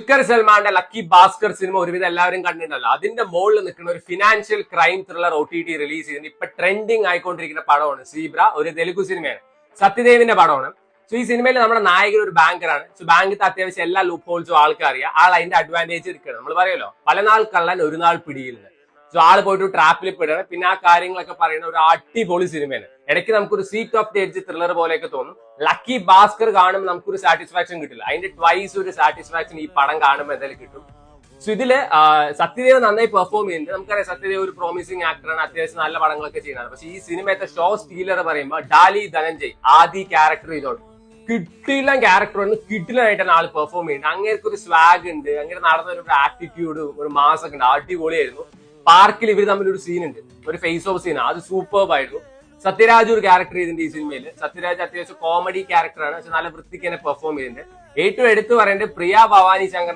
ദുൽഖർ സൽമാന്റെ lucky Bhaskar cinema ഒരുവിധം എല്ലാവരും കണ്ടിട്ടുണ്ടല്ലോ. അതിന്റെ മുകളിൽ നിൽക്കുന്ന ഒരു financial crime thriller OTT release ചെയ്തിട്ട് ഇപ്പൊ ട്രെൻഡിങ് ആയിക്കൊണ്ടിരിക്കുന്ന പടമാണ് സീബ്ര. ഒരു തെലുഗു സിനിമയാണ്, സത്യദേവിന്റെ പടമാണ്. സോ ഈ സിനിമയിൽ നമ്മുടെ നായകൻ ഒരു ബാങ്കറാണ്. സോ ബാങ്കിന്റെ അത്യാവശ്യം എല്ലാ ലൂപ്പ് ഹോൾസും ആൾക്കറിയാം. ആൾ അതിന്റെ അഡ്വാൻറ്റേജ് എടുക്കണം. നമ്മൾ പറയുമല്ലോ, പല നാൾ കള്ളൻ ഒരു നാൾ പിടിയില്ല. സോ ആള് പോയിട്ട് ട്രാപ്പിൽ പെടുകയാണ്. പിന്നെ ആ കാര്യങ്ങളൊക്കെ പറയുന്ന ഒരു അടിപൊളി സിനിമയാണ്. ഇടയ്ക്ക് നമുക്കൊരു seat of the edge thriller പോലെയൊക്കെ തോന്നും. ലക്കി ഭാസ്കർ കാണുമ്പോൾ നമുക്കൊരു സാറ്റിസ്ഫാക്ഷൻ കിട്ടില്ല. അതിന്റെ ട്വൈസ് ഒരു സാറ്റിസ്ഫാക്ഷൻ ഈ പടം കാണുമ്പോൾ എന്തായാലും കിട്ടും. സോ ഇതില് സത്യദേവ് നന്നായി പെർഫോം ചെയ്യുന്നുണ്ട്. നമുക്കറിയാം സത്യദേവ് ഒരു പ്രോമിസിംഗ് ആക്ടറാണ്, അത്യാവശ്യം നല്ല പടങ്ങളൊക്കെ ചെയ്യുന്നത്. പക്ഷെ ഈ സിനിമയത്തെ ഷോ സ്റ്റീലർ പറയുമ്പോൾ ഡാലി ധനഞ്ജയ് ആദ്യ ക്യാരക്ടർ ചെയ്തോളൂ, കിട്ടില്ല ക്യാരക്ടർ കിട്ടിലായിട്ടാണ് ആൾ പെർഫോം ചെയ്യുന്നത്. അങ്ങേർക്ക് ഒരു സ്വാഗ് ഉണ്ട്, അങ്ങനെ നടന്ന ഒരു ആറ്റിറ്റ്യൂഡ്, ഒരു മാസൊക്കെ ഉണ്ട്, അടിപൊളിയായിരുന്നു. പാർക്കിൽ ഇവർ തമ്മിൽ ഒരു സീൻ ഉണ്ട്, ഒരു ഫേസ് ഓഫ് സീൻ, അത് സൂപ്പർബ് ആയിരുന്നു. സത്യരാജ് ഒരു ക്യാരക്ടർ ചെയ്തിട്ടുണ്ട് ഈ സിനിമയിൽ. സത്യരാജ് അത്യാവശ്യം കോമഡി ക്യാരക്ടറാണ്, പക്ഷെ നല്ല വൃത്തിക്ക് തന്നെ പെർഫോം ചെയ്തിട്ടുണ്ട്. ഏറ്റവും എടുത്തു പറയേണ്ടത് പ്രിയ ഭവാനി ശങ്കർ